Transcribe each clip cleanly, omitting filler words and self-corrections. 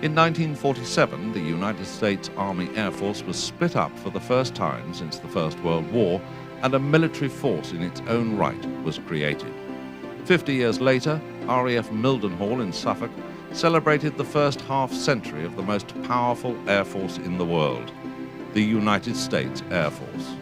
In 1947, the United States Army Air Force was split up for the first time since the First World War, and a military force in its own right was created. 50 years later, RAF Mildenhall in Suffolk celebrated the first half-century of the most powerful air force in the world, the United States Air Force.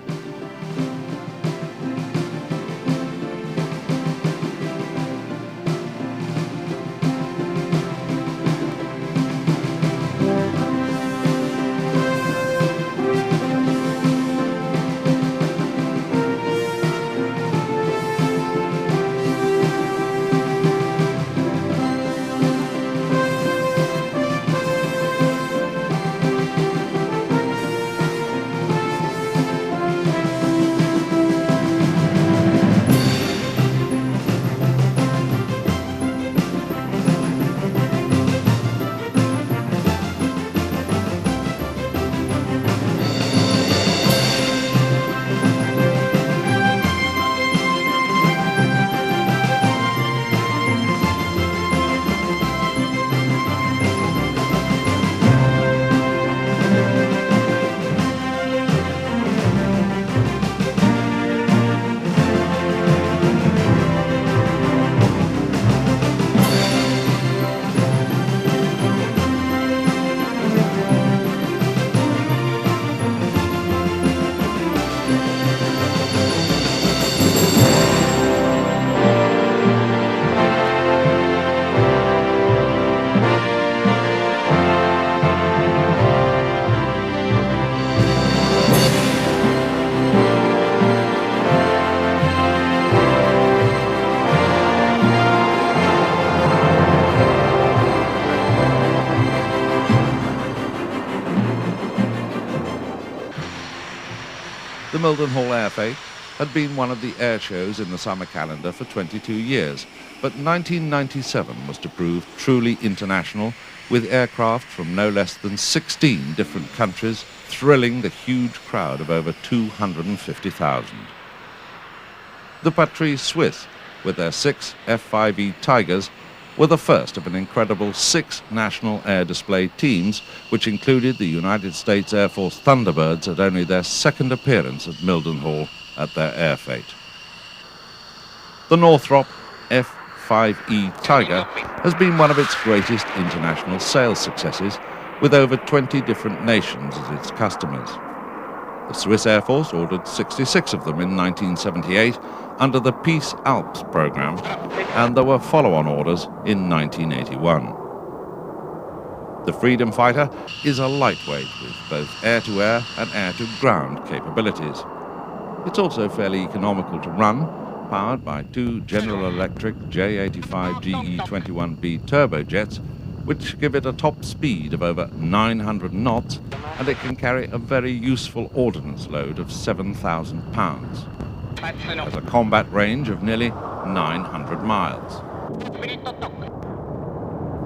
The Mildenhall Air Fete had been one of the air shows in the summer calendar for 22 years, but 1997 was to prove truly international, with aircraft from no less than 16 different countries thrilling the huge crowd of over 250,000. The Patrie Suisse, with their 6 F-5E Tigers, were the first of an incredible 6 national air display teams, which included the United States Air Force Thunderbirds at only their second appearance at Mildenhall at their air fete. The Northrop F-5E Tiger has been one of its greatest international sales successes, with over 20 different nations as its customers. The Swiss Air Force ordered 66 of them in 1978 under the Peace Alps program, and there were follow-on orders in 1981. The Freedom Fighter is a lightweight with both air-to-air and air-to-ground capabilities. It's also fairly economical to run, powered by 2 General Electric J85 GE21B turbojets, which give it a top speed of over 900 knots, and it can carry a very useful ordnance load of 7,000 pounds. It has a combat range of nearly 900 miles.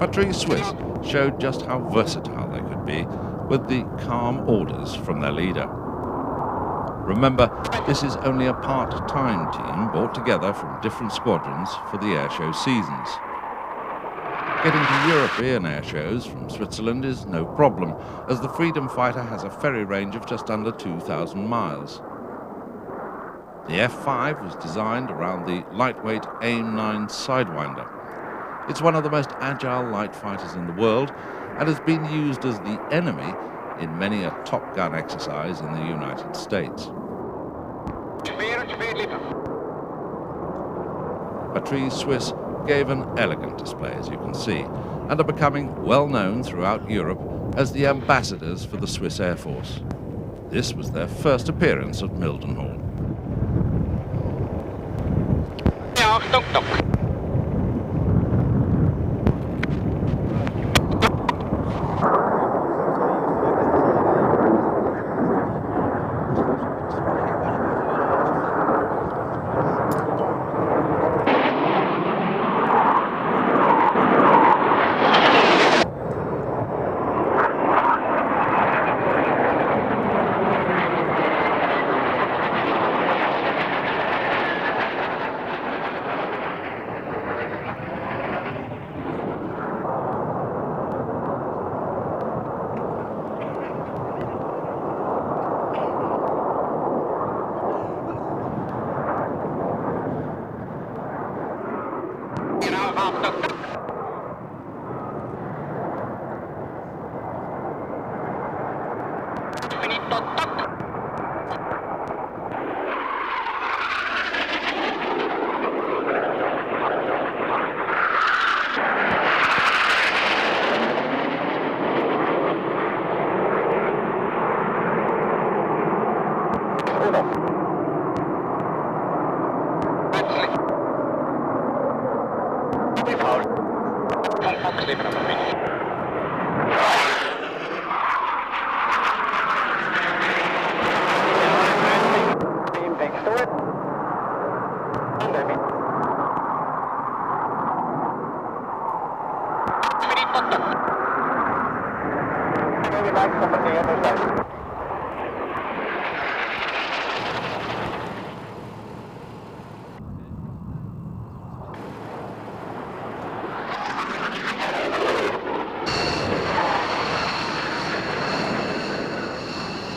Patrie Suisse showed just how versatile they could be with the calm orders from their leader. Remember, this is only a part-time team brought together from different squadrons for the airshow seasons. Getting to European air shows from Switzerland is no problem, as the Freedom Fighter has a ferry range of just under 2,000 miles. The F-5 was designed around the lightweight AIM-9 Sidewinder. It's one of the most agile light fighters in the world and has been used as the enemy in many a Top Gun exercise in the United States. Patrie Suisse gave an elegant display, as you can see, and are becoming well known throughout Europe as the ambassadors for the Swiss Air Force. This was their first appearance at Mildenhall.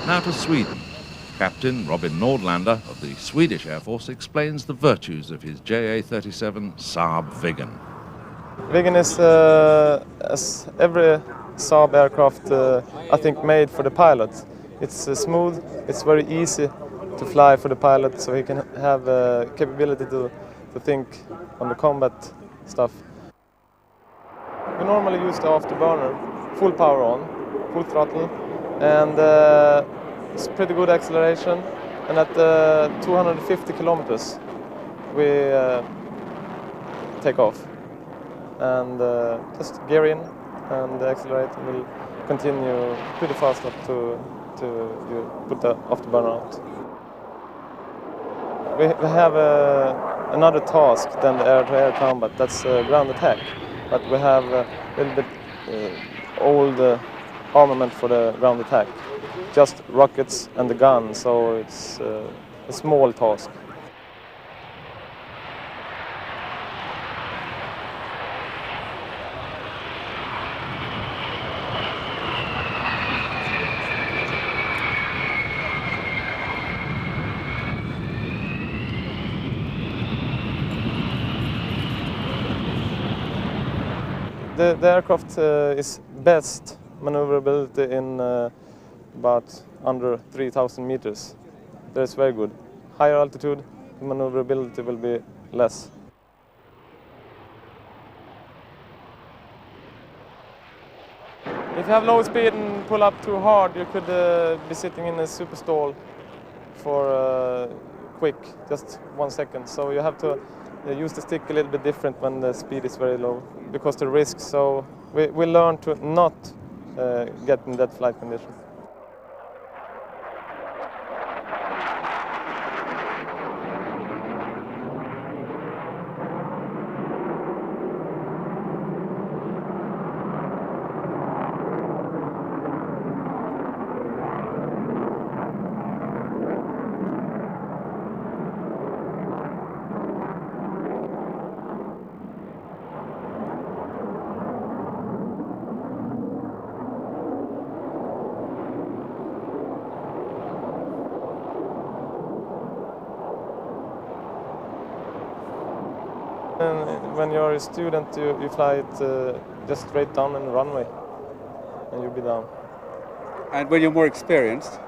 Now to Sweden. Captain Robin Nordlander of the Swedish Air Force explains the virtues of his JA-37 Saab Viggen. Viggen is, as every Saab aircraft, I think, made for the pilot. It's smooth, it's very easy to fly for the pilot, so he can have capability to think on the combat stuff. We normally use the afterburner, full power on, full throttle, and it's pretty good acceleration. And at 250 kilometers, we take off. And just gear in and accelerate, and we'll continue pretty fast up to you put the afterburner out. We have another task than the air-to-air combat, that's ground attack. But we have a little bit old armament for the ground attack. Just rockets and the gun, so it's a small task. The aircraft is best maneuverability in about under 3,000 meters. That's very good. Higher altitude, the maneuverability will be less. If you have low speed and pull up too hard, you could be sitting in a super stall for quick, just 1 second. So you have to use the stick a little bit different when the speed is very low, because the risk. So we learn to not get in that flight condition. And when you're a student, you fly it just straight down on the runway, and you'll be down. And when you're more experienced?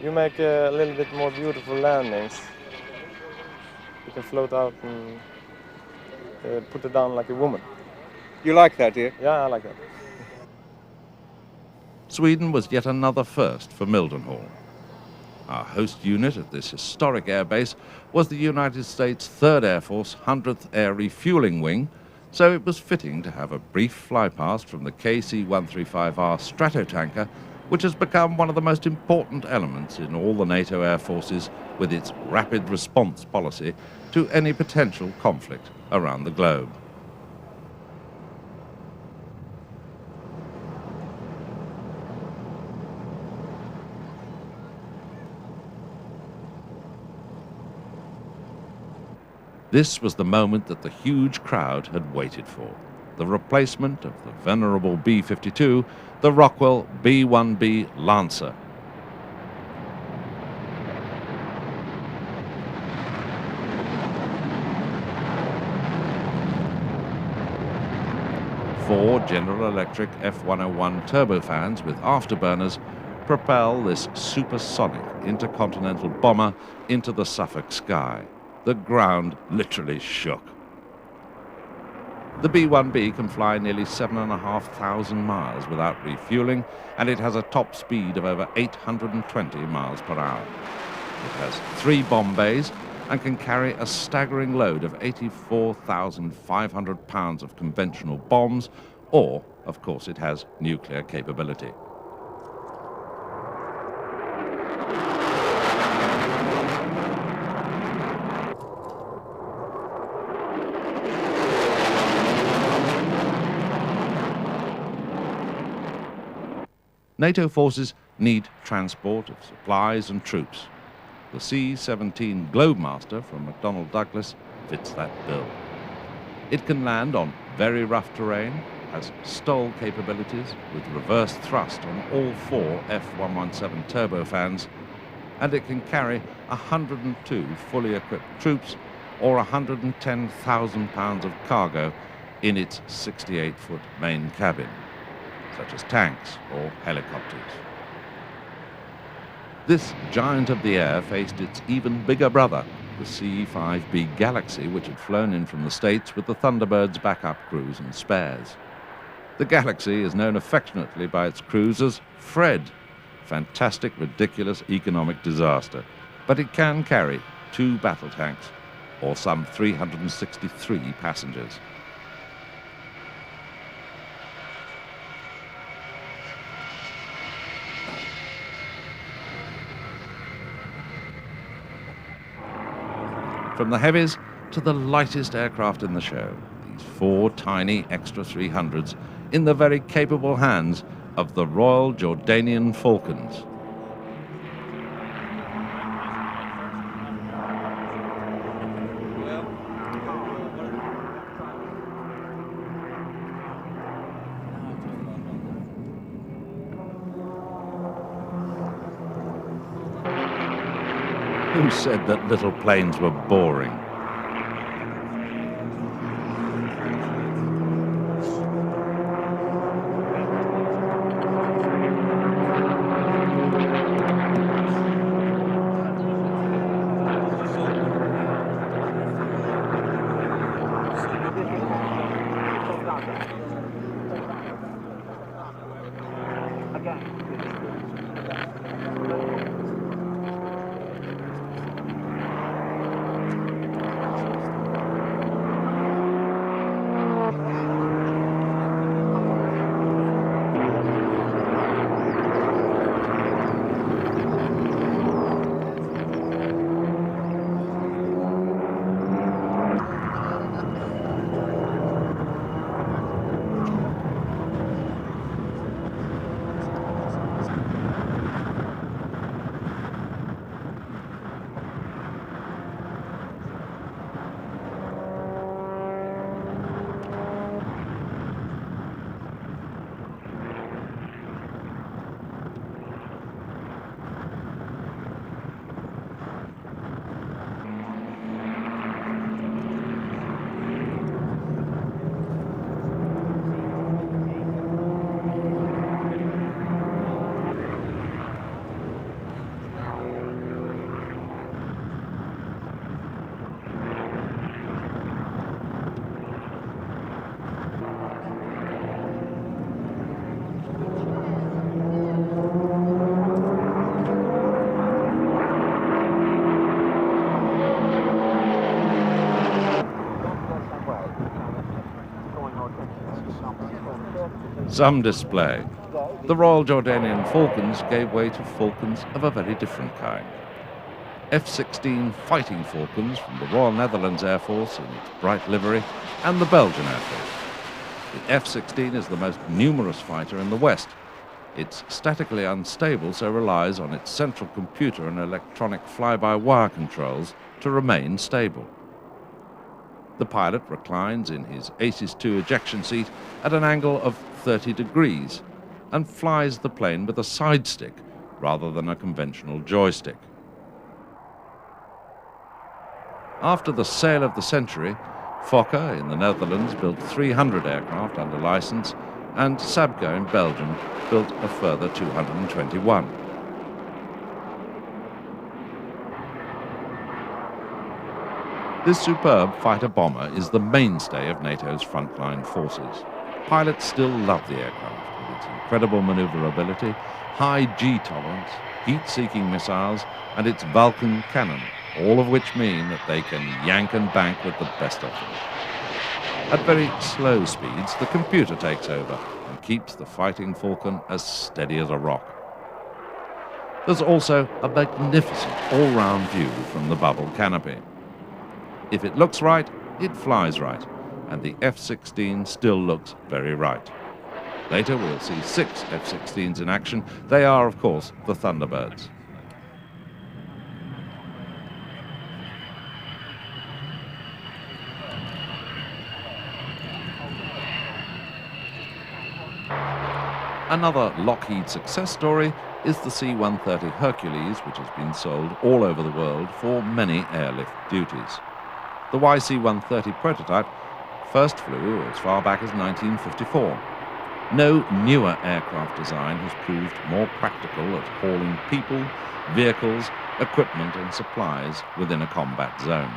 You make a little bit more beautiful landings. You can float out and put it down like a woman. You like that, do you? Yeah, I like that. Sweden was yet another first for Mildenhall. Our host unit at this historic airbase was the United States 3rd Air Force 100th Air Refueling Wing, so it was fitting to have a brief flypast from the KC-135R Stratotanker, which has become one of the most important elements in all the NATO air forces with its rapid response policy to any potential conflict around the globe. This was the moment that the huge crowd had waited for. The replacement of the venerable B-52, the Rockwell B-1B Lancer. Four General Electric F-101 turbofans with afterburners propel this supersonic intercontinental bomber into the Suffolk sky. The ground literally shook. The B-1B can fly nearly 7,500 miles without refueling, and it has a top speed of over 820 miles per hour. It has 3 bomb bays and can carry a staggering load of 84,500 pounds of conventional bombs, or, of course, it has nuclear capability. NATO forces need transport of supplies and troops. The C-17 Globemaster from McDonnell Douglas fits that bill. It can land on very rough terrain, has STOL capabilities with reverse thrust on all 4 F-117 turbofans, and it can carry 102 fully equipped troops or 110,000 pounds of cargo in its 68-foot main cabin, such as tanks or helicopters. This giant of the air faced its even bigger brother, the C-5B Galaxy, which had flown in from the States with the Thunderbird's backup crews and spares. The Galaxy is known affectionately by its crews as Fred, fantastic, ridiculous, economic disaster. But it can carry 2 battle tanks or some 363 passengers. From the heavies to the lightest aircraft in the show, these 4 tiny extra 300s in the very capable hands of the Royal Jordanian Falcons. Who said that little planes were boring? Some display. The Royal Jordanian Falcons gave way to Falcons of a very different kind. F-16 Fighting Falcons from the Royal Netherlands Air Force in its bright livery, and the Belgian Air Force. The F-16 is the most numerous fighter in the West. It's statically unstable, so relies on its central computer and electronic fly-by-wire controls to remain stable. The pilot reclines in his ACES-2 ejection seat at an angle of 30 degrees and flies the plane with a side stick rather than a conventional joystick. After the sale of the century, Fokker in the Netherlands built 300 aircraft under license, and Sabco in Belgium built a further 221. This superb fighter-bomber is the mainstay of NATO's frontline forces. Pilots still love the aircraft with its incredible maneuverability, high G-tolerance, heat-seeking missiles, and its Vulcan cannon, all of which mean that they can yank and bank with the best of them. At very slow speeds, the computer takes over and keeps the Fighting Falcon as steady as a rock. There's also a magnificent all-round view from the bubble canopy. If it looks right, it flies right, and the F-16 still looks very right. Later we'll see 6 F-16s in action. They are, of course, the Thunderbirds. Another Lockheed success story is the C-130 Hercules, which has been sold all over the world for many airlift duties. The YC-130 prototype first flew as far back as 1954. No newer aircraft design has proved more practical at hauling people, vehicles, equipment and supplies within a combat zone.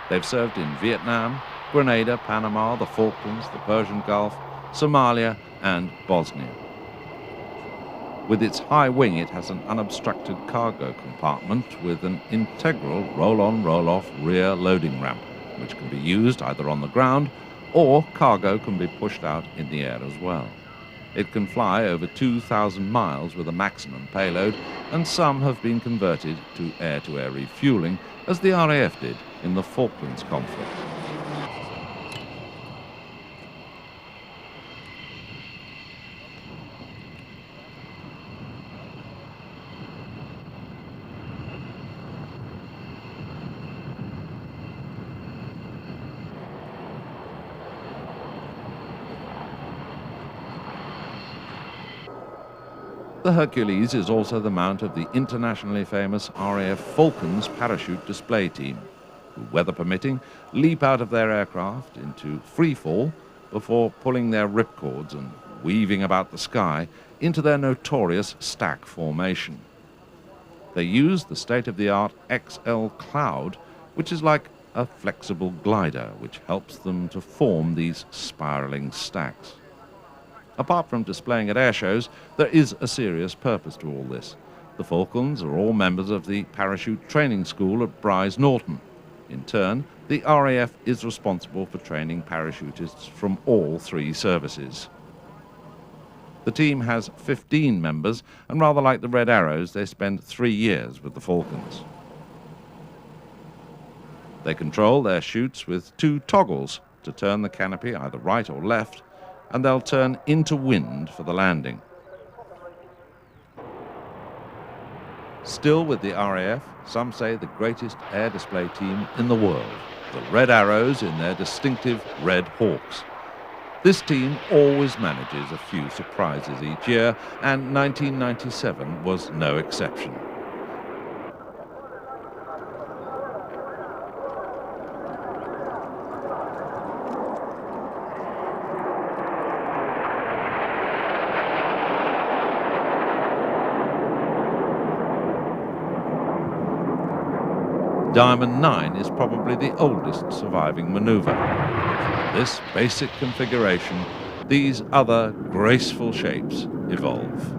They've served in Vietnam, Grenada, Panama, the Falklands, the Persian Gulf, Somalia and Bosnia. With its high wing, it has an unobstructed cargo compartment with an integral roll-on, roll-off rear loading ramp, which can be used either on the ground or cargo can be pushed out in the air as well. It can fly over 2,000 miles with a maximum payload, and some have been converted to air-to-air refueling, as the RAF did in the Falklands conflict. The Hercules is also the mount of the internationally famous RAF Falcons parachute display team, who, weather permitting, leap out of their aircraft into free fall before pulling their ripcords and weaving about the sky into their notorious stack formation. They use the state-of-the-art XL Cloud, which is like a flexible glider, which helps them to form these spiraling stacks. Apart from displaying at air shows, there is a serious purpose to all this. The Falcons are all members of the Parachute Training School at Bryce Norton. In turn, the RAF is responsible for training parachutists from all 3 services. The team has 15 members, and rather like the Red Arrows, they spend 3 years with the Falcons. They control their chutes with 2 toggles to turn the canopy either right or left, and they'll turn into wind for the landing. Still with the RAF, some say the greatest air display team in the world, the Red Arrows in their distinctive Red Hawks. This team always manages a few surprises each year, and 1997 was no exception. Diamond 9 is probably the oldest surviving maneuver. From this basic configuration, these other graceful shapes evolve.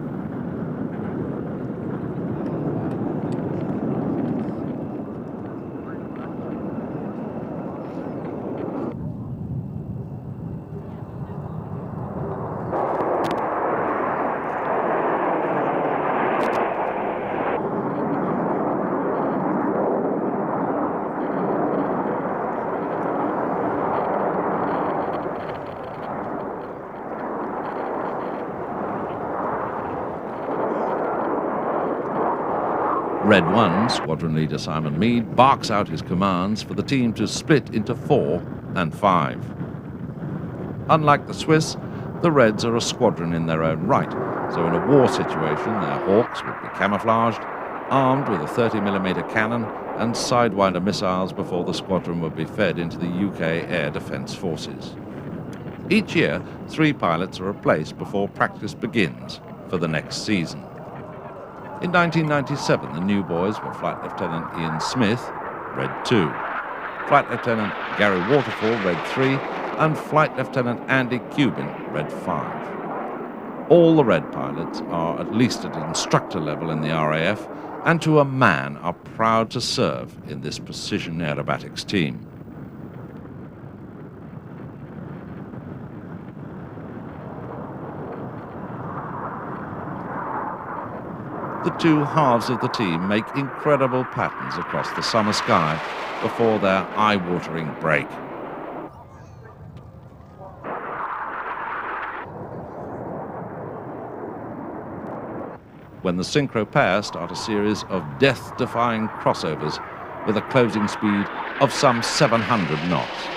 Red 1, Squadron Leader Simon Meade, barks out his commands for the team to split into 4 and 5. Unlike the Swiss, the Reds are a squadron in their own right, so in a war situation their Hawks would be camouflaged, armed with a 30mm cannon and Sidewinder missiles before the squadron would be fed into the UK Air Defence Forces. Each year, 3 pilots are replaced before practice begins for the next season. In 1997, the new boys were Flight Lieutenant Ian Smith, Red 2, Flight Lieutenant Gary Waterfall, Red 3, and Flight Lieutenant Andy Cuban, Red 5. All the Red pilots are at least at instructor level in the RAF, and to a man are proud to serve in this precision aerobatics team. The two halves of the team make incredible patterns across the summer sky before their eye-watering break. When the synchro pair start a series of death-defying crossovers with a closing speed of some 700 knots.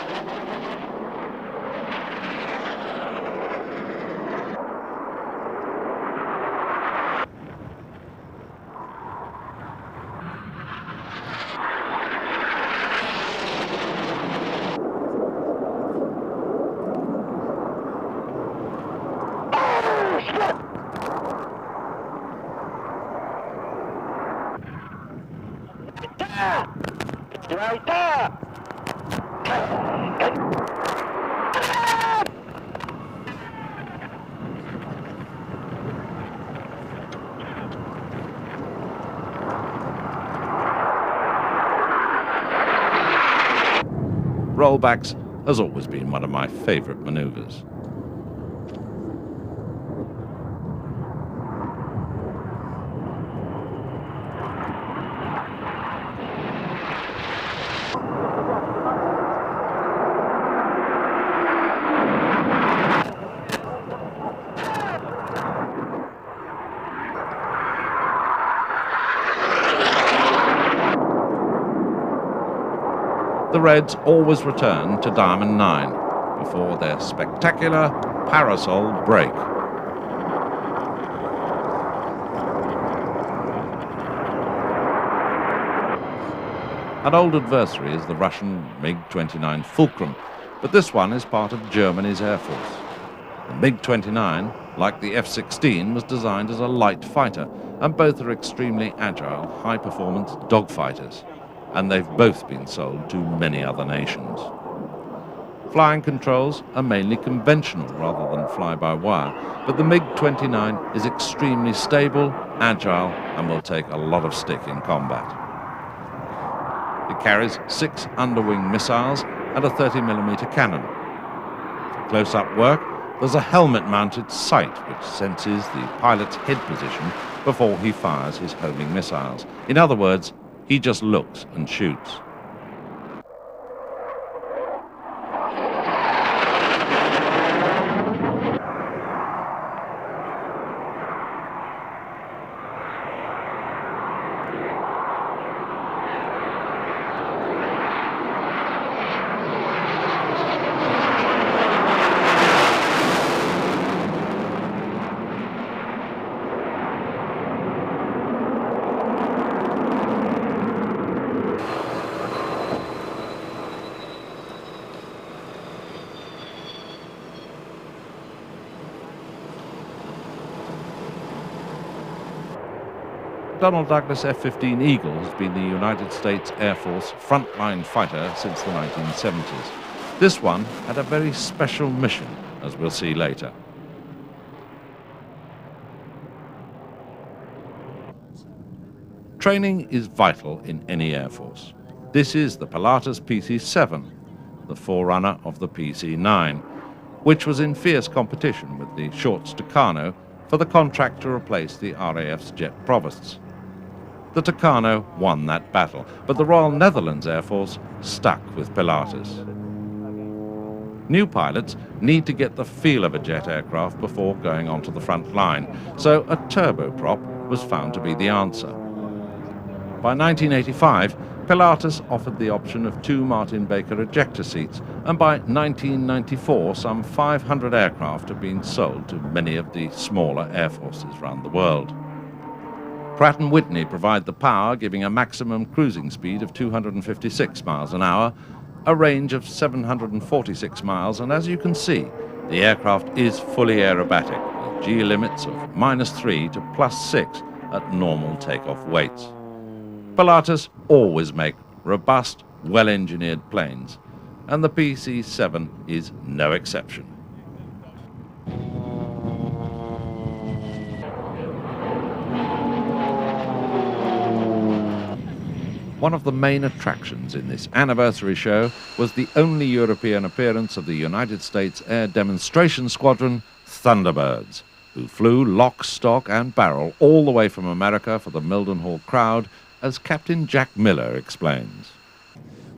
Rollbacks has always been one of my favourite manoeuvres. The Reds always return to Diamond 9 before their spectacular parasol break. An old adversary is the Russian MiG-29 Fulcrum, but this one is part of Germany's Air Force. The MiG-29, like the F-16, was designed as a light fighter, and both are extremely agile, high-performance dogfighters. And they've both been sold to many other nations. Flying controls are mainly conventional rather than fly-by-wire, but the MiG-29 is extremely stable, agile, and will take a lot of stick in combat. It carries 6 underwing missiles and a 30mm cannon. For close-up work, there's a helmet-mounted sight which senses the pilot's head position before he fires his homing missiles. In other words, he just looks and shoots. Donald Douglas F-15 Eagle has been the United States Air Force frontline fighter since the 1970s. This one had a very special mission, as we'll see later. Training is vital in any Air Force. This is the Pilatus PC-7, the forerunner of the PC-9, which was in fierce competition with the short Tucano for the contract to replace the RAF's jet provosts. The Tucano won that battle, but the Royal Netherlands Air Force stuck with Pilatus. New pilots need to get the feel of a jet aircraft before going onto the front line, so a turboprop was found to be the answer. By 1985, Pilatus offered the option of 2 Martin Baker ejector seats, and by 1994, some 500 aircraft have been sold to many of the smaller air forces around the world. Pratt & Whitney provide the power, giving a maximum cruising speed of 256 miles an hour, a range of 746 miles, and as you can see, the aircraft is fully aerobatic, with G limits of -3 to +6 at normal takeoff weights. Pilatus always make robust, well-engineered planes, and the PC-7 is no exception. One of the main attractions in this anniversary show was the only European appearance of the United States Air Demonstration Squadron, Thunderbirds. who flew lock, stock and barrel all the way from America for the Mildenhall crowd, as Captain Jack Miller explains.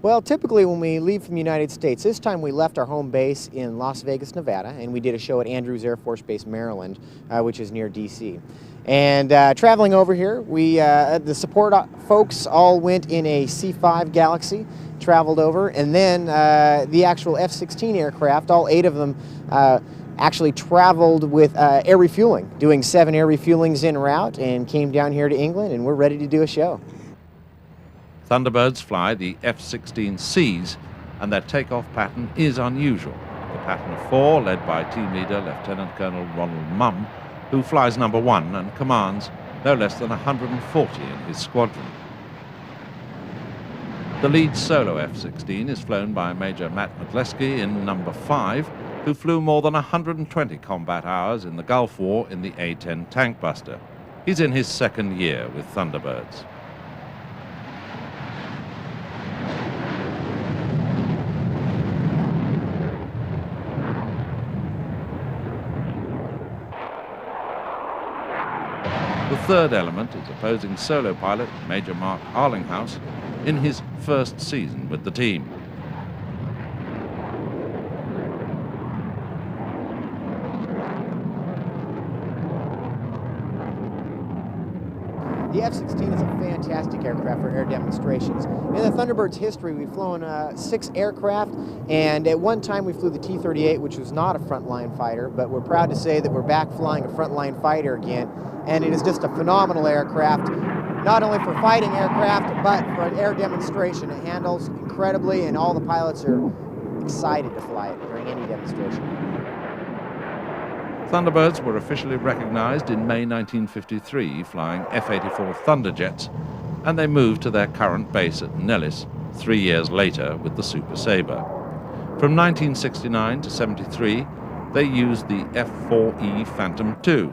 Well, typically when we leave from the United States, this time we left our home base in Las Vegas, Nevada, and we did a show at Andrews Air Force Base, Maryland, which is near D.C. And traveling over here, the support folks all went in a C-5 Galaxy, traveled over, and then the actual F-16 aircraft, all 8 of them, actually traveled with air refueling, doing 7 air refuelings en route, and came down here to England, and we're ready to do a show. Thunderbirds fly the F-16Cs, and their takeoff pattern is unusual. The pattern of 4, led by team leader Lieutenant Colonel Ronald Mumm, who flies number 1 and commands no less than 140 in his squadron. The lead solo F-16 is flown by Major Matt McLeskey in number 5, who flew more than 120 combat hours in the Gulf War in the A-10 tank buster. He's in his 2nd year with Thunderbirds. The 3rd element is opposing solo pilot Major Mark Arlinghouse in his 1st season with the team. The F-16 is a fantastic aircraft for air demonstrations. In the Thunderbird's history, we've flown 6 aircraft, and at one time we flew the T-38, which was not a frontline fighter, but we're proud to say that we're back flying a frontline fighter again, and it is just a phenomenal aircraft, not only for fighting aircraft, but for an air demonstration. It handles incredibly, and all the pilots are excited to fly it during any demonstration. Thunderbirds were officially recognized in May 1953, flying F-84 Thunderjets, and they moved to their current base at Nellis 3 years later with the Super Sabre. From 1969 to 73, they used the F-4E Phantom II.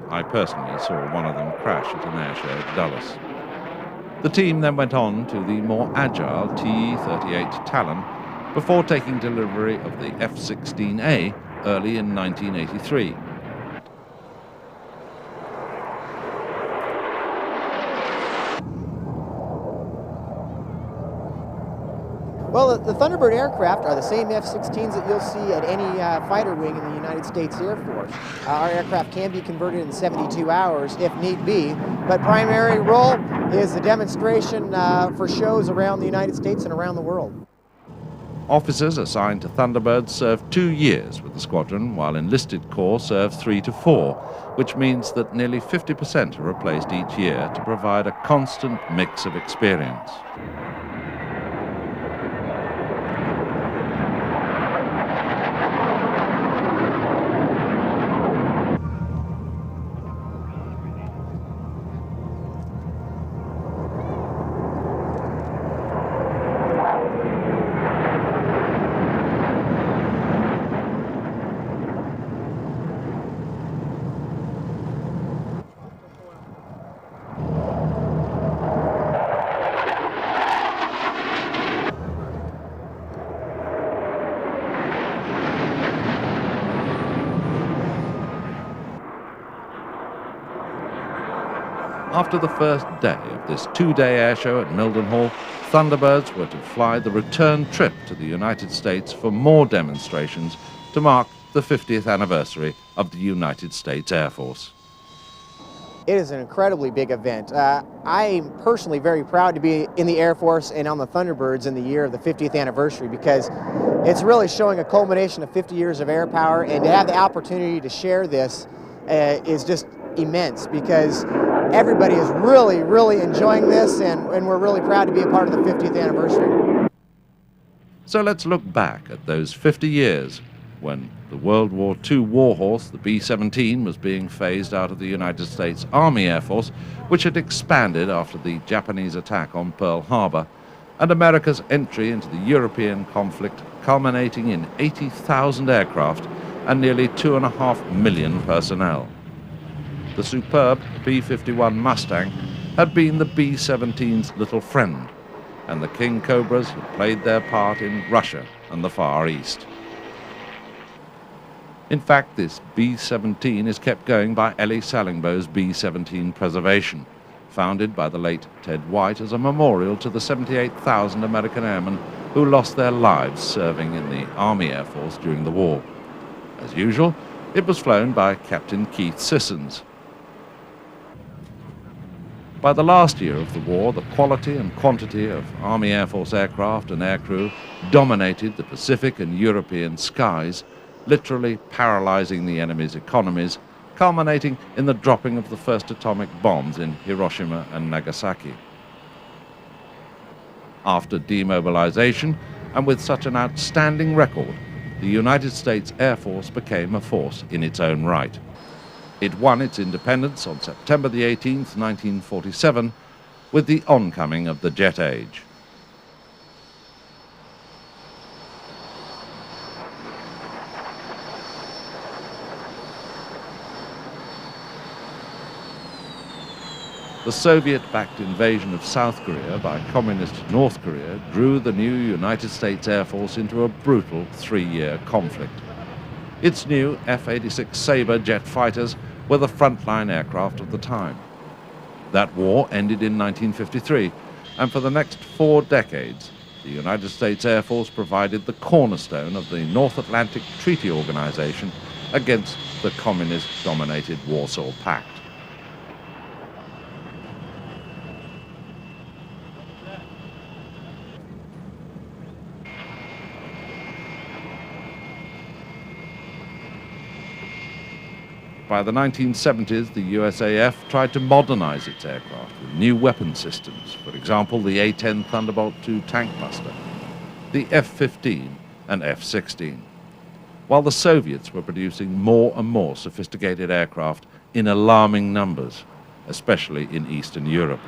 I personally saw one of them crash at an air show at Dulles. The team then went on to the more agile TE-38 Talon before taking delivery of the F-16A early in 1983. Well, the Thunderbird aircraft are the same F-16s that you'll see at any fighter wing in the United States Air Force. Our aircraft can be converted in 72 hours if need be, but primary role is the demonstration for shows around the United States and around the world. Officers assigned to Thunderbirds serve 2 years with the squadron, while enlisted corps serve 3 to 4, which means that nearly 50% are replaced each year to provide a constant mix of experience. After the first day of this 2-day airshow at Mildenhall, Thunderbirds were to fly the return trip to the United States for more demonstrations to mark the 50th anniversary of the United States Air Force. It is an incredibly big event. I'm personally very proud to be in the Air Force and on the Thunderbirds in the year of the 50th anniversary, because it's really showing a culmination of 50 years of air power, and to have the opportunity to share this is just immense, because everybody is really, really enjoying this, and we're really proud to be a part of the 50th anniversary. So let's look back at those 50 years when the World War II warhorse, the B-17, was being phased out of the United States Army Air Force, which had expanded after the Japanese attack on Pearl Harbor, and America's entry into the European conflict, culminating in 80,000 aircraft and nearly 2.5 million personnel. The superb B-51 Mustang had been the B-17's little friend, and the King Cobras had played their part in Russia and the Far East. In fact, this B-17 is kept going by Ellie Salingbo's B-17 Preservation, founded by the late Ted White as a memorial to the 78,000 American airmen who lost their lives serving in the Army Air Force during the war. As usual, it was flown by Captain Keith Sissons. By the last year of the war, the quality and quantity of Army Air Force aircraft and aircrew dominated the Pacific and European skies, literally paralyzing the enemy's economies, culminating in the dropping of the first atomic bombs in Hiroshima and Nagasaki. After demobilization, and with such an outstanding record, the United States Air Force became a force in its own right. It won its independence on September the 18th, 1947, with the oncoming of the jet age. The Soviet-backed invasion of South Korea by communist North Korea drew the new United States Air Force into a brutal 3-year conflict. Its new F-86 Sabre jet fighters were the frontline aircraft of the time. That war ended in 1953, and for the next 4 decades, the United States Air Force provided the cornerstone of the North Atlantic Treaty Organization against the communist-dominated Warsaw Pact. By the 1970s, the USAF tried to modernize its aircraft with new weapon systems, for example, the A-10 Thunderbolt II tank buster, the F-15 and F-16, while the Soviets were producing more and more sophisticated aircraft in alarming numbers, especially in Eastern Europe.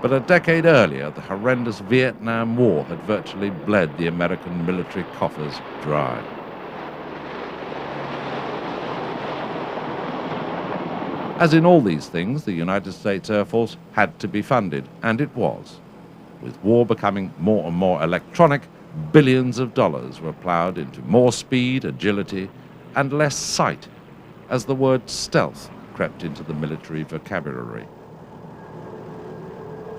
But a decade earlier, the horrendous Vietnam War had virtually bled the American military coffers dry. As in all these things, the United States Air Force had to be funded, and it was. With war becoming more and more electronic, billions of dollars were plowed into more speed, agility, and less sight, as the word stealth crept into the military vocabulary.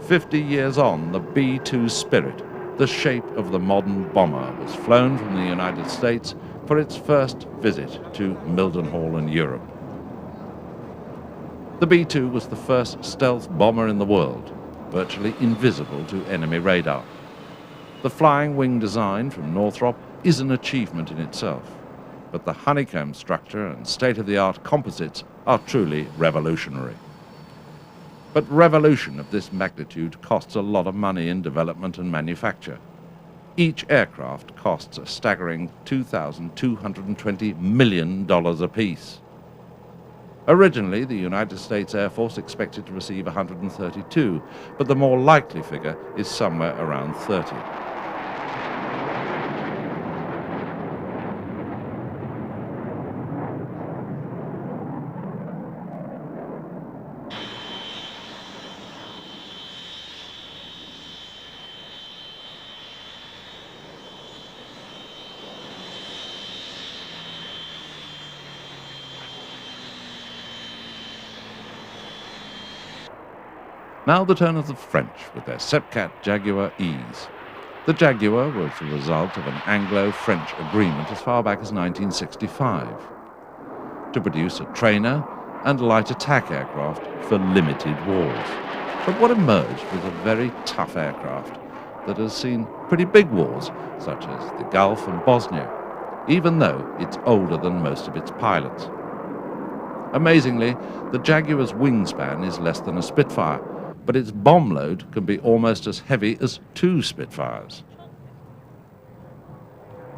50 years on, the B-2 Spirit, the shape of the modern bomber, was flown from the United States for its first visit to Mildenhall in Europe. The B-2 was the first stealth bomber in the world, virtually invisible to enemy radar. The flying wing design from Northrop is an achievement in itself, but the honeycomb structure and state-of-the-art composites are truly revolutionary. But revolution of this magnitude costs a lot of money in development and manufacture. Each aircraft costs a staggering $2,220 million apiece. Originally, the United States Air Force expected to receive 132, but the more likely figure is somewhere around 30. Now the turn of the French with their Sepcat Jaguar E's. The Jaguar was the result of an Anglo-French agreement as far back as 1965 to produce a trainer and light attack aircraft for limited wars. But what emerged was a very tough aircraft that has seen pretty big wars, such as the Gulf and Bosnia, even though it's older than most of its pilots. Amazingly, the Jaguar's wingspan is less than a Spitfire, but its bomb load can be almost as heavy as 2 Spitfires.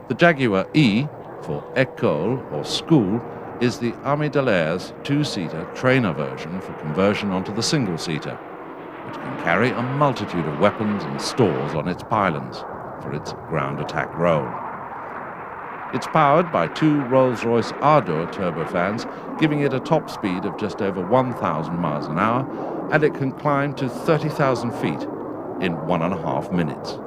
The Jaguar E, for École or school, is the Armée de l'Air's 2-seater trainer version for conversion onto the single-seater. which can carry a multitude of weapons and stores on its pylons for its ground attack role. It's powered by 2 Rolls-Royce Ardor turbofans, giving it a top speed of just over 1,000 miles an hour, and it can climb to 30,000 feet in 1.5 minutes.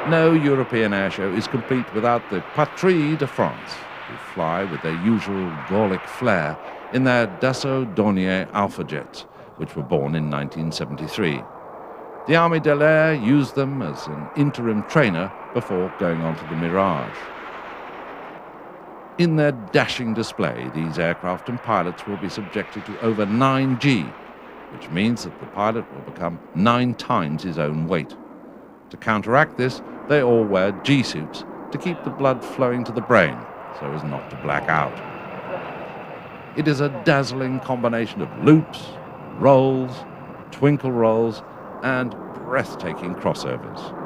No European airshow is complete without the Patrie de France, who fly with their usual Gallic flair in their Dassault Dornier Alpha jets, which were born in 1973. The Armée de l'Air used them as an interim trainer before going on to the Mirage. In their dashing display, these aircraft and pilots will be subjected to over 9G, which means that the pilot will become 9 times his own weight. To counteract this, they all wear G-suits to keep the blood flowing to the brain so as not to black out. It is a dazzling combination of loops, rolls, twinkle rolls, and breathtaking crossovers.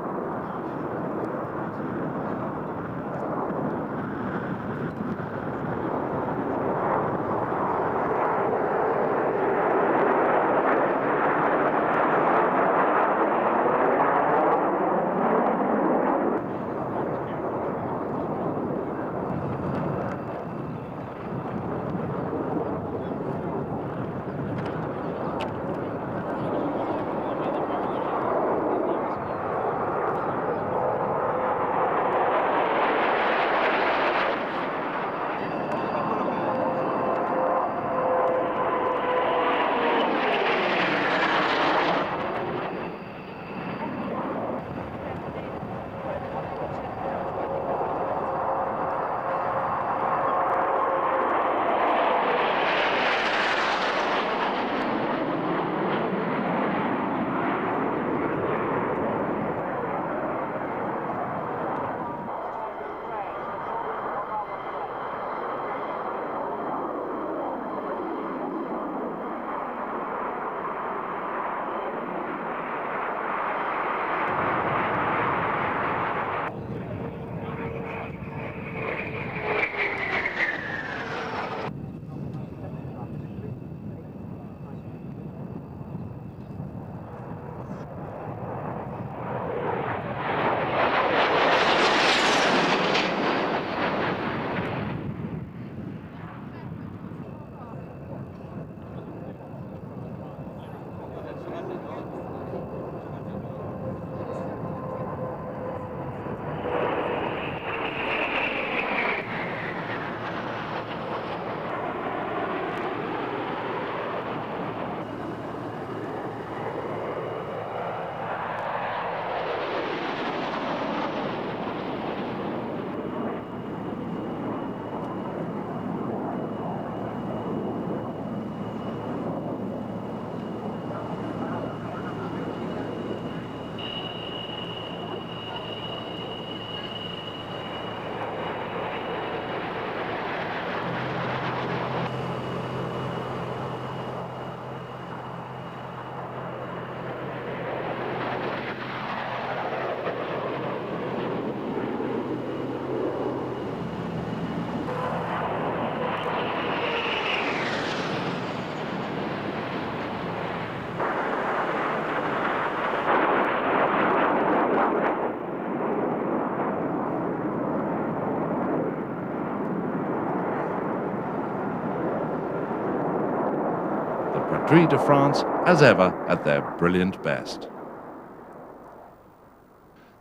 Patrie de France, as ever, at their brilliant best.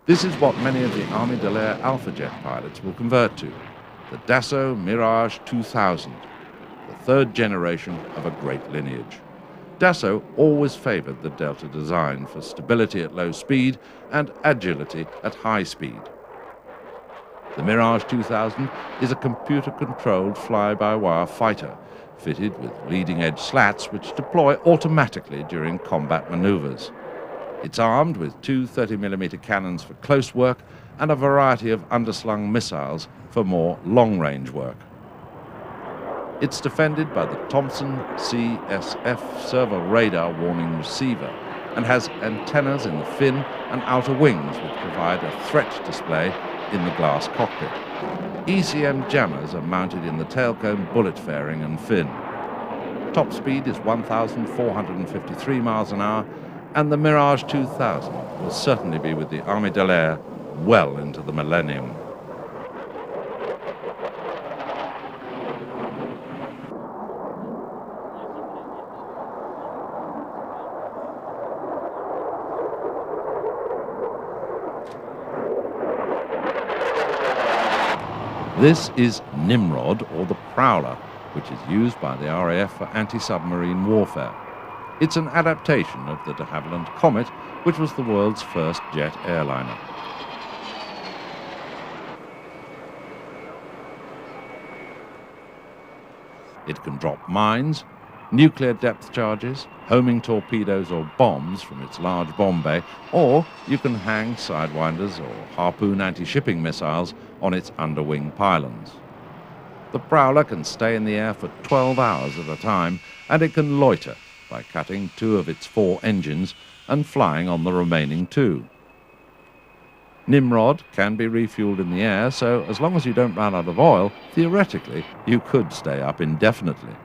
This is what many of the Armée de l'Air Alpha Jet pilots will convert to, the Dassault Mirage 2000, the 3rd generation of a great lineage. Dassault always favored the Delta design for stability at low speed and agility at high speed. The Mirage 2000 is a computer-controlled fly-by-wire fighter fitted with leading-edge slats which deploy automatically during combat maneuvers. It's armed with two 30mm cannons for close work and a variety of underslung missiles for more long-range work. It's defended by the Thompson CSF servo radar warning receiver and has antennas in the fin and outer wings which provide a threat display in the glass cockpit. ECM jammers are mounted in the tailcone bullet fairing and fin. Top speed is 1,453 miles an hour, and the Mirage 2000 will certainly be with the Armée de l'Air well into the millennium. This is Nimrod, or the Prowler, which is used by the RAF for anti-submarine warfare. It's an adaptation of the de Havilland Comet, which was the world's first jet airliner. It can drop mines, nuclear depth charges, homing torpedoes or bombs from its large bomb bay, or you can hang sidewinders or harpoon anti-shipping missiles on its underwing pylons. The Prowler can stay in the air for 12 hours at a time, and it can loiter by cutting two of its 4 engines and flying on the remaining 2. Nimrod can be refueled in the air, so as long as you don't run out of oil, theoretically, you could stay up indefinitely.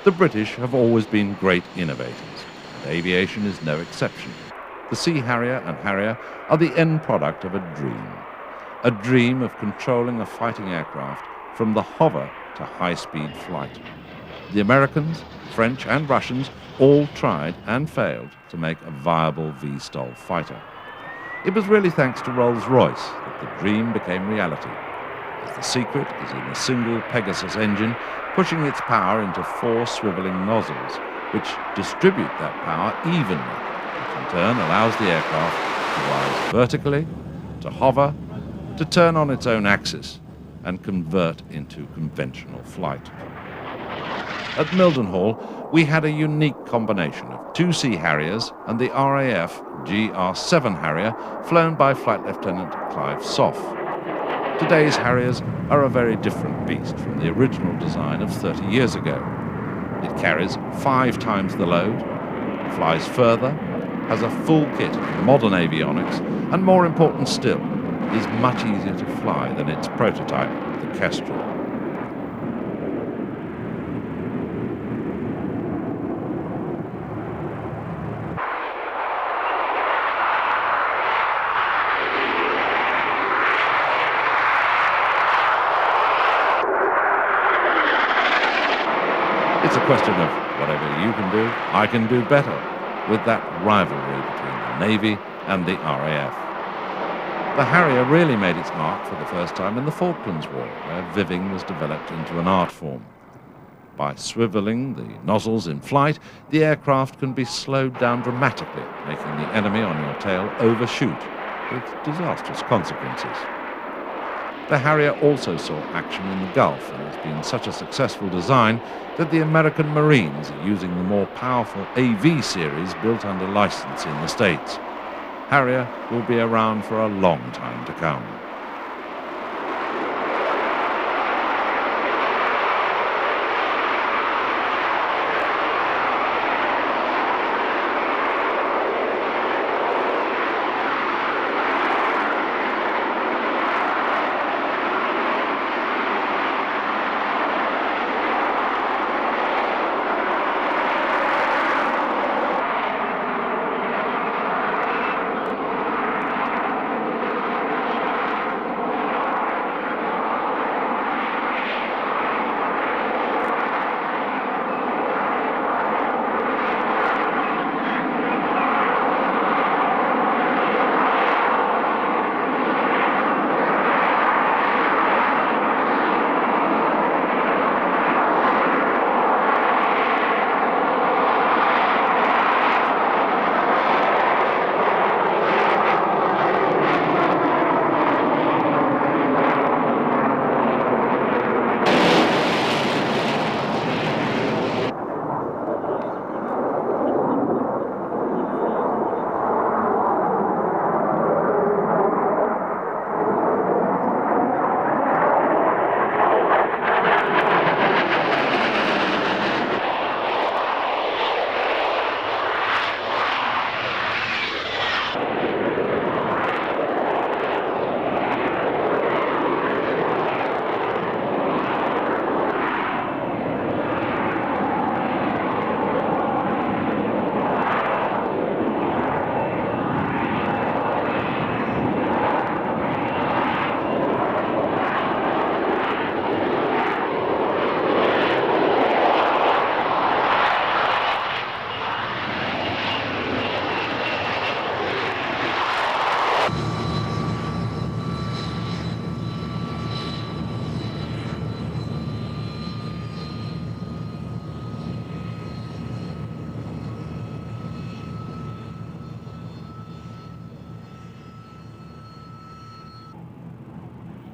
The British have always been great innovators, and aviation is no exception. The Sea Harrier and Harrier are the end product of a dream of controlling a fighting aircraft from the hover to high-speed flight. The Americans, French and Russians all tried and failed to make a viable V-STOL fighter. It was really thanks to Rolls-Royce that the dream became reality, as the secret is in the single Pegasus engine pushing its power into 4 swiveling nozzles, which distribute that power evenly, which in turn allows the aircraft to rise vertically, to hover, to turn on its own axis, and convert into conventional flight. At Mildenhall, we had a unique combination of 2 Sea Harriers and the RAF GR7 Harrier flown by Flight Lieutenant Clive Soff. Today's Harriers are a very different beast from the original design of 30 years ago. It carries 5 times the load, flies further, has a full kit of modern avionics, and more important still, is much easier to fly than its prototype, the Kestrel. It's a question of whatever you can do, I can do better, with that rivalry between the Navy and the RAF. The Harrier really made its mark for the first time in the Falklands War, where viving was developed into an art form. By swiveling the nozzles in flight, the aircraft can be slowed down dramatically, making the enemy on your tail overshoot, with disastrous consequences. The Harrier also saw action in the Gulf and has been such a successful design that the American Marines are using the more powerful AV series built under license in the States. Harrier will be around for a long time to come.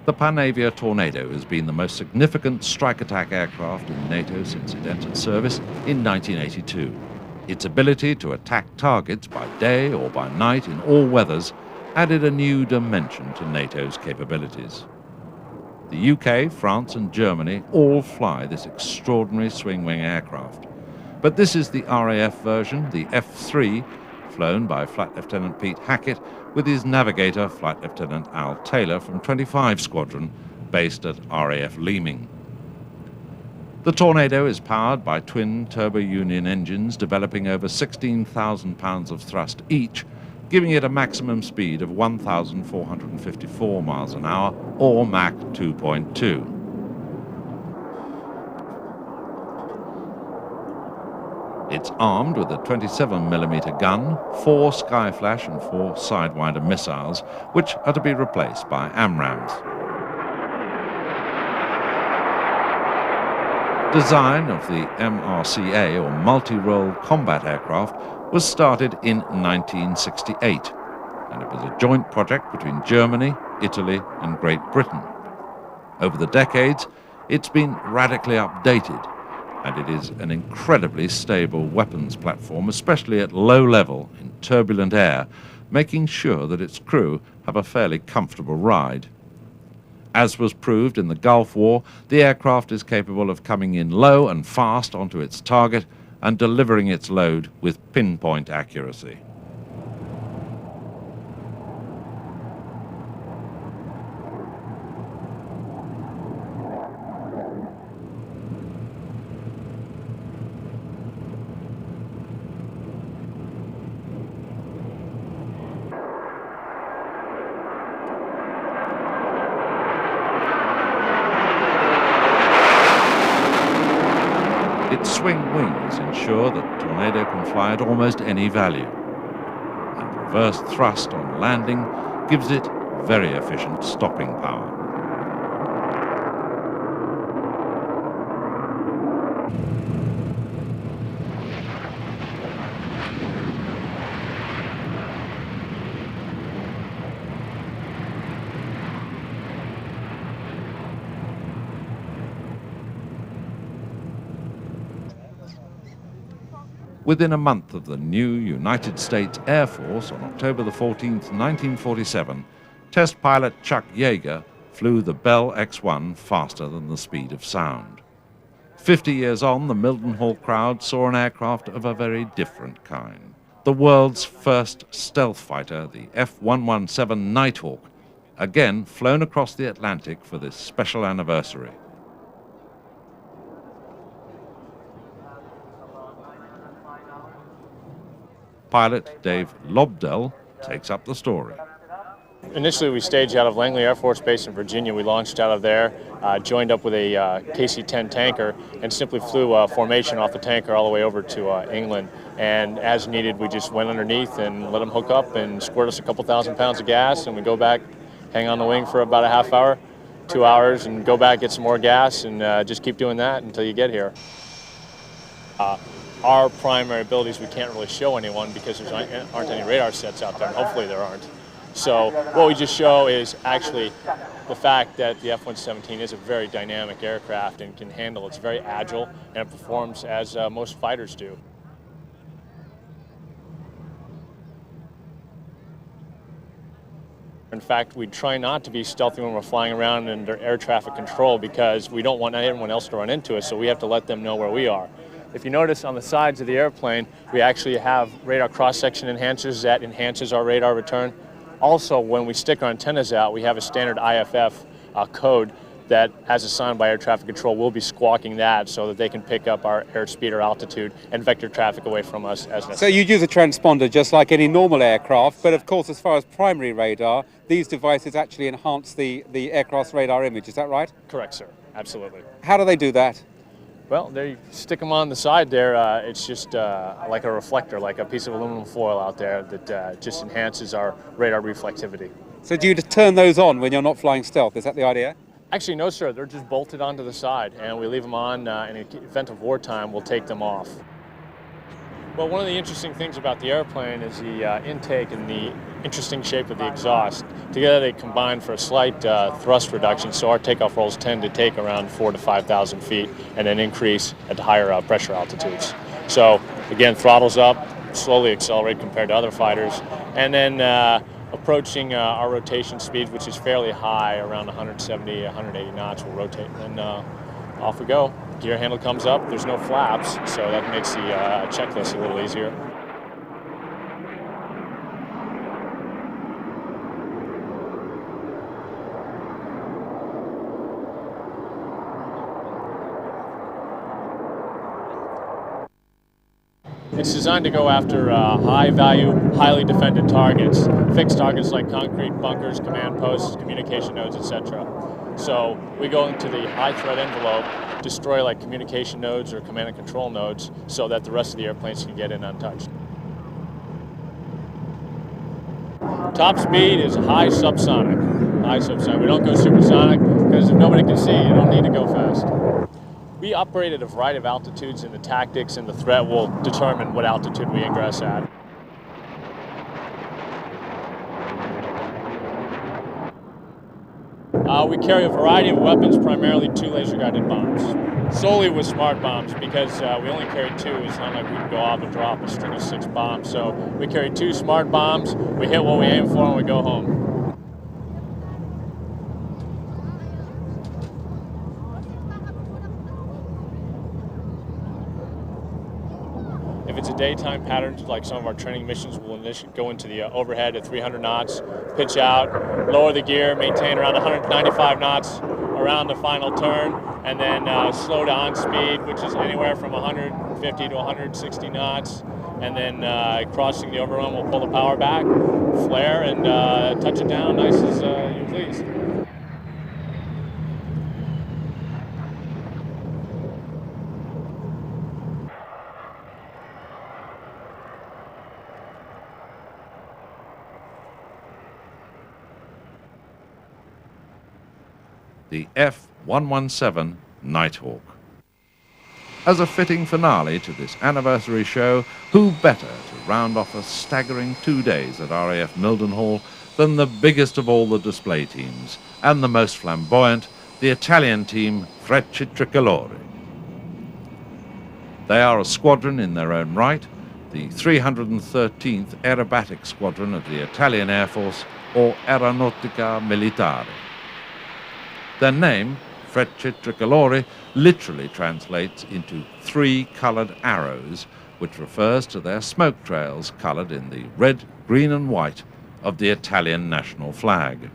The Panavia Tornado has been the most significant strike attack aircraft in NATO since it entered service in 1982. Its ability to attack targets by day or by night in all weathers added a new dimension to NATO's capabilities. The UK, France and Germany all fly this extraordinary swing-wing aircraft. But this is the RAF version, the F-3, flown by Flight Lieutenant Pete Hackett with his navigator, Flight Lieutenant Al Taylor from 25 Squadron, based at RAF Leeming. The Tornado is powered by twin turbo-union engines developing over 16,000 pounds of thrust each, giving it a maximum speed of 1,454 miles an hour, or Mach 2.2. It's armed with a 27mm gun, 4 Skyflash and 4 Sidewinder missiles, which are to be replaced by AMRAAMs. Design of the MRCA, or Multi-Role Combat Aircraft, was started in 1968, and it was a joint project between Germany, Italy and Great Britain. Over the decades, it's been radically updated, and it is an incredibly stable weapons platform, especially at low level in turbulent air, making sure that its crew have a fairly comfortable ride. As was proved in the Gulf War, the aircraft is capable of coming in low and fast onto its target and delivering its load with pinpoint accuracy. Its swing wings ensure that Tornado can fly at almost any value, and reverse thrust on landing gives it very efficient stopping power. Within a month of the new United States Air Force on October the 14th, 1947, test pilot Chuck Yeager flew the Bell X-1 faster than the speed of sound. 50 years on, the Mildenhall crowd saw an aircraft of a very different kind. The world's first stealth fighter, the F-117 Nighthawk, again flown across the Atlantic for this special anniversary. Pilot Dave Lobdell takes up the story. Initially, we staged out of Langley Air Force Base in Virginia. We launched out of there, joined up with a KC-10 tanker, and simply flew a formation off the tanker all the way over to England. And as needed, we just went underneath and let them hook up and squirt us a couple thousand pounds of gas, and we go back, hang on the wing for about a half hour, 2 hours, and go back, get some more gas, and just keep doing that until you get here. Our primary abilities we can't really show anyone because there aren't any radar sets out there, and hopefully there aren't. So what we just show is actually the fact that the F-117 is a very dynamic aircraft and can handle, it's very agile, and it performs as most fighters do. In fact, we try not to be stealthy when we're flying around under air traffic control because we don't want anyone else to run into us, so we have to let them know where we are. If you notice on the sides of the airplane, we actually have radar cross-section enhancers that enhances our radar return. Also, when we stick our antennas out, we have a standard IFF code that, as assigned by air traffic control, will be squawking that so that they can pick up our airspeed or altitude and vector traffic away from us as necessary. So you use a transponder just like any normal aircraft, but of course, as far as primary radar, these devices actually enhance the aircraft's radar image, is that right? Correct, sir. Absolutely. How do they do that? Well, there you stick them on the side there. It's just like a reflector, like a piece of aluminum foil out there that just enhances our radar reflectivity. So do you just turn those on when you're not flying stealth? Is that the idea? Actually, no, sir. They're just bolted onto the side, and we leave them on. In the event of wartime, we'll take them off. Well, one of the interesting things about the airplane is the intake and the interesting shape of the exhaust. Together they combine for a slight thrust reduction, so our takeoff rolls tend to take around 4,000 to 5,000 feet and then increase at higher pressure altitudes. So again, throttles up, slowly accelerate compared to other fighters, and then approaching our rotation speeds, which is fairly high, around 170, 180 knots, we'll rotate, and off we go. Gear handle comes up, there's no flaps, so that makes the checklist a little easier. It's designed to go after high-value, highly defended targets, fixed targets like concrete bunkers, command posts, communication nodes, etc. So we go into the high-threat envelope, destroy like communication nodes or command and control nodes so that the rest of the airplanes can get in untouched. Top speed is high subsonic. High subsonic. We don't go supersonic because if nobody can see, you don't need to go fast. We operate at a variety of altitudes, and the tactics and the threat will determine what altitude we ingress at. We carry a variety of weapons, primarily 2 laser-guided bombs. Solely with smart bombs, because we only carry 2. It's not like we can go off and drop a string of 6 bombs. So we carry 2 smart bombs, we hit what we aim for, and we go home. If it's a daytime pattern, like some of our training missions, we'll initially go into the overhead at 300 knots, pitch out, lower the gear, maintain around 195 knots around the final turn, and then slow to on speed, which is anywhere from 150 to 160 knots, and then crossing the overrun, we'll pull the power back, flare, and touch it down nice as you please. The F-117 Nighthawk. As a fitting finale to this anniversary show, who better to round off a staggering 2 days at RAF Mildenhall than the biggest of all the display teams, and the most flamboyant, the Italian team Fete Tricolore. They are a squadron in their own right, the 313th Aerobatic Squadron of the Italian Air Force, or Aeronautica Militare. Their name, Fete Tricolore, literally translates into 3 coloured arrows, which refers to their smoke trails coloured in the red, green and white of the Italian national flag.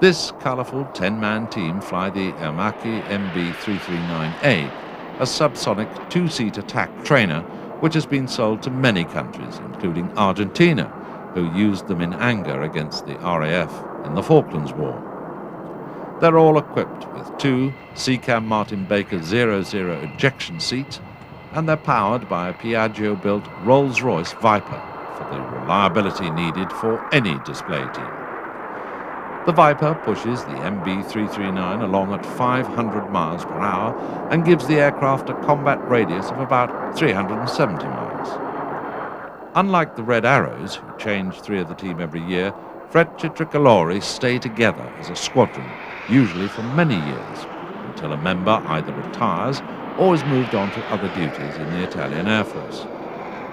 This colourful 10-man team fly the Ermaki MB339A, a subsonic 2-seat attack trainer which has been sold to many countries, including Argentina, who used them in anger against the RAF in the Falklands War. They're all equipped with 2 Seacam Martin Baker 00 ejection seats, and they're powered by a Piaggio-built Rolls-Royce Viper for the reliability needed for any display team. The Viper pushes the MB339 along at 500 miles per hour and gives the aircraft a combat radius of about 370 miles. Unlike the Red Arrows, who change 3 of the team every year, Fete Tricolore stay together as a squadron, usually for many years, until a member either retires or is moved on to other duties in the Italian Air Force.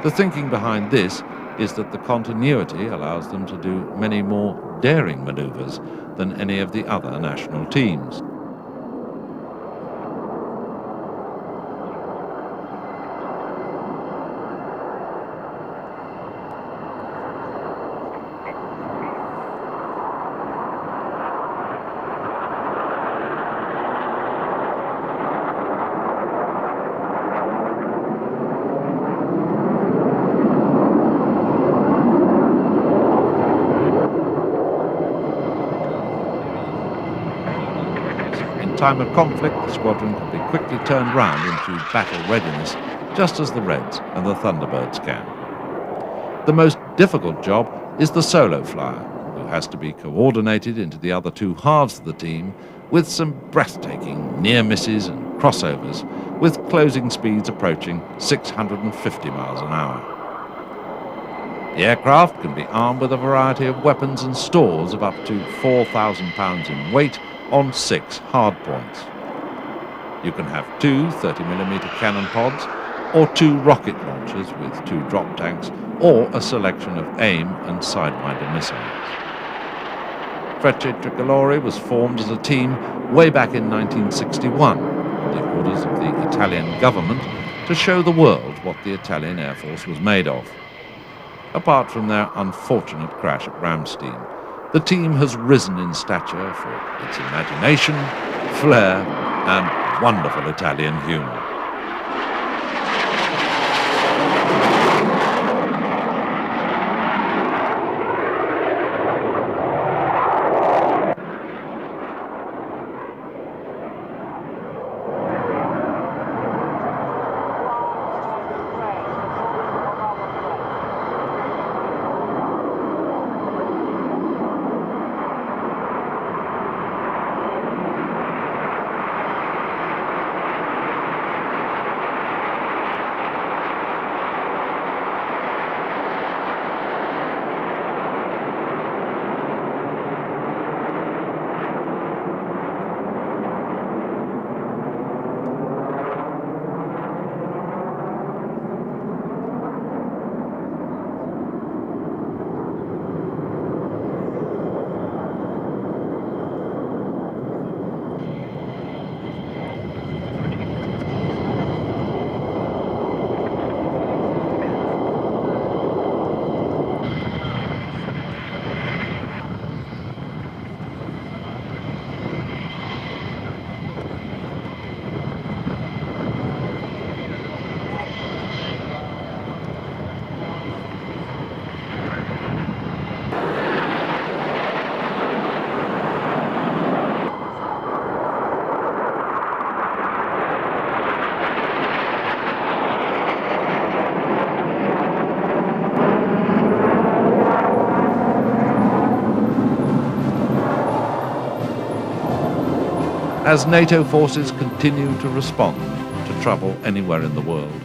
The thinking behind this is that the continuity allows them to do many more daring manoeuvres than any of the other national teams. time of conflict, the squadron can be quickly turned round into battle readiness, just as the Reds and the Thunderbirds can. The most difficult job is the solo flyer, who has to be coordinated into the other two halves of the team with some breathtaking near misses and crossovers, with closing speeds approaching 650 miles an hour. The aircraft can be armed with a variety of weapons and stores of up to 4,000 pounds in weight on 6 hardpoints. You can have 2 30mm cannon pods, or 2 rocket launchers with 2 drop tanks, or a selection of AIM and Sidewinder missiles. Fete Tricolore was formed as a team way back in 1961 on the orders of the Italian government to show the world what the Italian Air Force was made of. Apart from their unfortunate crash at Ramstein, the team has risen in stature for its imagination, flair, and wonderful Italian humour. As NATO forces continue to respond to trouble anywhere in the world,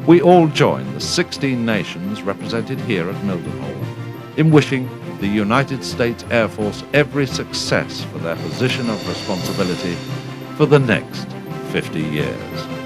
we all join the 16 nations represented here at Mildenhall in wishing the United States Air Force every success for their position of responsibility for the next 50 years.